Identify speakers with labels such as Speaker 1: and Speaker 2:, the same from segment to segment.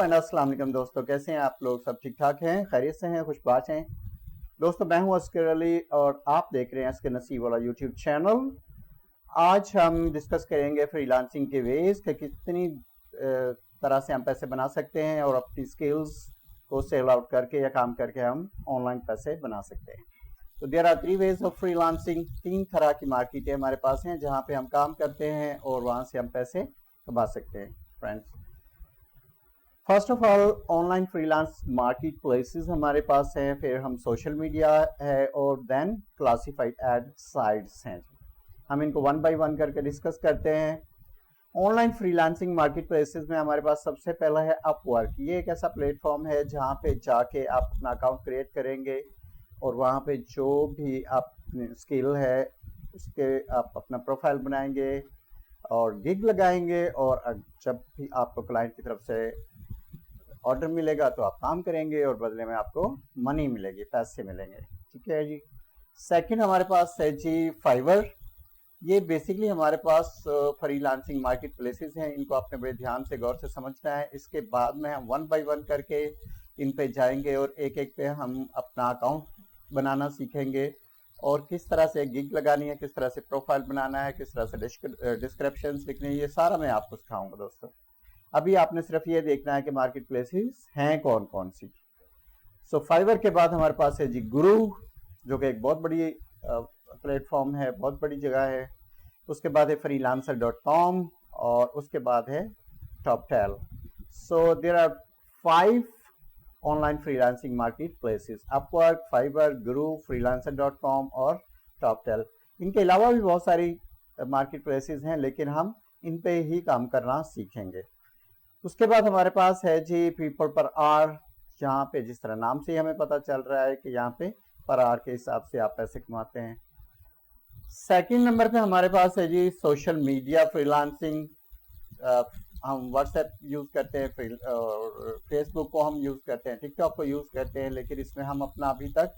Speaker 1: And अस्सलाम वालेकुम दोस्तों, कैसे हैं आप लोग? सब ठीक ठाक हैं, खैरियत से हैं, खुशबाश हैं? दोस्तों मैं हूं अस्कर अली और आप देख रहे हैं अस्कर नसीब वाला यूट्यूब चैनल। आज हम डिस्कस करेंगे फ्रीलांसिंग के वेज कि कितनी तरह से हम पैसे बना सकते हैं और अपनी स्किल्स को सेल आउट करके या काम करके हम ऑनलाइन पैसे बना सकते हैं। तो there are 3 ways of freelancing. 3 तरह की मार्केटें हमारे पास हैं जहां पे हम काम करते हैं और वहां से हम पैसे कमा सकते हैं friends. First of all online freelance market places हमारे पास है, फिर हम सोशल मीडिया है और देन क्लासिफाइड एड साइट्स हैं। हम इनको वन बाय वन करके डिस्कस करते हैं। ऑनलाइन फ्रीलांसिंग मार्केट प्लेसेस में हमारे पास सबसे पहला है अपवर्क। ये एक ऐसा प्लेटफॉर्म है जहाँ पे जाके आप अपना अकाउंट क्रिएट करेंगे और वहाँ पे जो भी आप स्किल है उसके आप अपना प्रोफाइल बनाएंगे और गिग लगाएंगे और जब भी आपको क्लाइंट की तरफ से ऑर्डर मिलेगा तो आप काम करेंगे और बदले में आपको मनी मिलेगी, पैसे मिलेंगे। ठीक है जी। सेकंड हमारे पास है जी फाइवर। ये बेसिकली हमारे पास फ्रीलांसिंग मार्केट प्लेसेस हैं, इनको आपने बड़े ध्यान से गौर से समझना है। इसके बाद में हम वन बाय वन करके इन पे जाएंगे और एक एक पे हम अपना अकाउंट बनाना सीखेंगे और किस तरह से गिग लगानी है, किस तरह से प्रोफाइल बनाना है, किस तरह से डिस्क्रिप्शंस लिखनी है, ये सारा मैं आपको सिखाऊंगा दोस्तों। अभी आपने सिर्फ ये देखना है कि मार्केट प्लेसेस हैं कौन कौन सी। सो फाइवर के बाद हमारे पास है जी गुरु, जो कि एक बहुत बड़ी प्लेटफॉर्म है, बहुत बड़ी जगह है। उसके बाद है freelancer.com और उसके बाद है Toptal. So there are 5 online freelancing marketplaces: Upwork, Fiverr, Guru, freelancer.com और टॉपटेल। इनके अलावा भी बहुत सारी मार्केट प्लेसेस हैं लेकिन हम इन पे ही काम करना सीखेंगे। उसके बाद हमारे पास है जी पीपल पर आवर, यहाँ पे जिस तरह नाम से ही हमें पता चल रहा है कि यहाँ पे पर आवर के हिसाब से आप पैसे कमाते हैं। सेकंड नंबर पे हमारे पास है जी सोशल मीडिया फ्रीलांसिंग। हम व्हाट्सएप यूज करते हैं, फेसबुक को हम यूज करते हैं, टिकटॉक को यूज करते हैं, लेकिन इसमें हम अपना अभी तक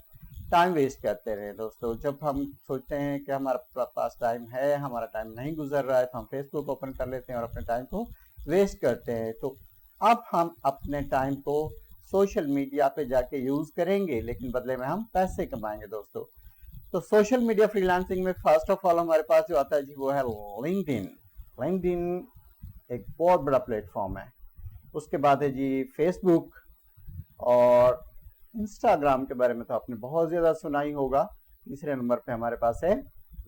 Speaker 1: टाइम वेस्ट करते रहे दोस्तों। जब हम सोचते हैं कि हमारे पास टाइम है, हमारा टाइम नहीं गुजर रहा है, तो हम फेसबुक ओपन कर लेते हैं और अपने टाइम को वेस्ट करते हैं। तो अब हम अपने टाइम को सोशल मीडिया पे जाके यूज करेंगे लेकिन बदले में हम पैसे कमाएंगे दोस्तों। तो सोशल मीडिया फ्रीलांसिंग में फर्स्ट ऑफ ऑल हमारे पास जो आता है जी वो है लिंक्डइन। लिंक्डइन एक बहुत बड़ा प्लेटफॉर्म है। उसके बाद है जी फेसबुक और इंस्टाग्राम के बारे में तो आपने बहुत ज्यादा सुना ही होगा। तीसरे नंबर पे हमारे पास है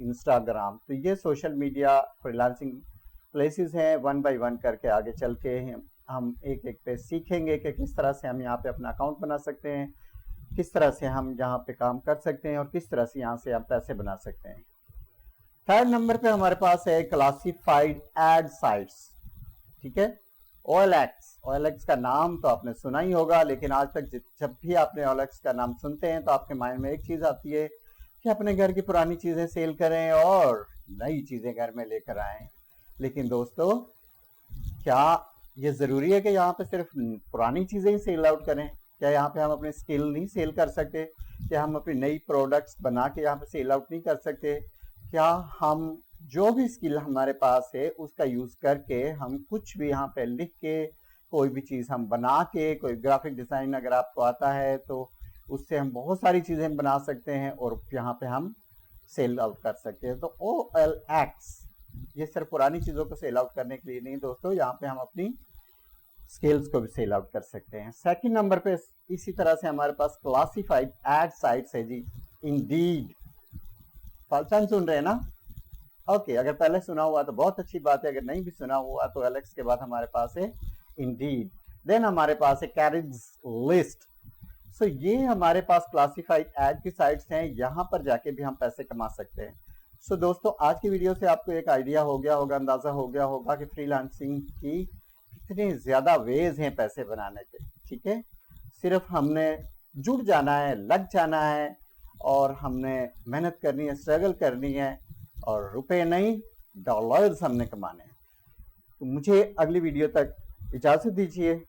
Speaker 1: इंस्टाग्राम। तो ये सोशल मीडिया फ्रीलांसिंग प्लेसेस हैं। वन बाय वन करके आगे चल के हम एक एक पे सीखेंगे कि किस तरह से हम यहाँ पे अपना अकाउंट बना सकते हैं, किस तरह से हम यहाँ पे काम कर सकते हैं और किस तरह से यहाँ से हम पैसे बना सकते हैं। थर्ड नंबर पे हमारे पास है क्लासिफाइड एड साइट्स। ठीक है, OLX का नाम तो आपने सुना ही होगा, लेकिन आज तक जब भी आपने OLX का नाम सुनते हैं तो आपके माइंड में एक चीज आती है कि अपने घर की पुरानी चीजें सेल करें और नई चीजें घर में लेकर आएं। लेकिन दोस्तों क्या ये जरूरी है कि यहाँ पे सिर्फ पुरानी चीजें ही सेल आउट करें? क्या यहाँ पे हम अपने स्किल नहीं सेल कर सकते? क्या हम अपनी नई प्रोडक्ट्स बना के यहाँ पे सेल आउट नहीं कर सकते? क्या हम जो भी स्किल हमारे पास है उसका यूज करके हम कुछ भी यहाँ पे लिख के कोई भी चीज हम बना के, कोई ग्राफिक डिजाइन अगर आपको आता है तो उससे हम बहुत सारी चीजें बना सकते हैं और यहाँ पे हम सेल आउट कर सकते हैं। तो OLX ये सिर्फ पुरानी चीजों को सेल आउट करने के लिए नहीं दोस्तों, यहाँ पे हम अपनी स्किल्स को भी सेल आउट कर सकते हैं। सेकंड नंबर पे इसी तरह से हमारे पास क्लासिफाइड एड साइट्स है जी इंडीड। पहचान सुन रहे हैं ना? ओके, अगर पहले सुना हुआ तो बहुत अच्छी बात है, अगर नहीं भी सुना हुआ तो OLX के बाद हमारे पास है इंडीड। देन हमारे पास है कैरियर्स। सो ये हमारे पास क्लासिफाइड एड की साइट्स हैं, यहाँ पर जाके भी हम पैसे कमा सकते हैं। सो दोस्तों आज की वीडियो से आपको एक आइडिया हो गया होगा, अंदाजा हो गया होगा कि फ्रीलांसिंग की कितने ज्यादा वेज हैं पैसे बनाने के। ठीक है, सिर्फ हमने जुट जाना है, लग जाना है और हमने मेहनत करनी है, स्ट्रगल करनी है और रुपए नहीं डॉलर्स हमने कमाने हैं। तो मुझे अगली वीडियो तक इजाजत दीजिए।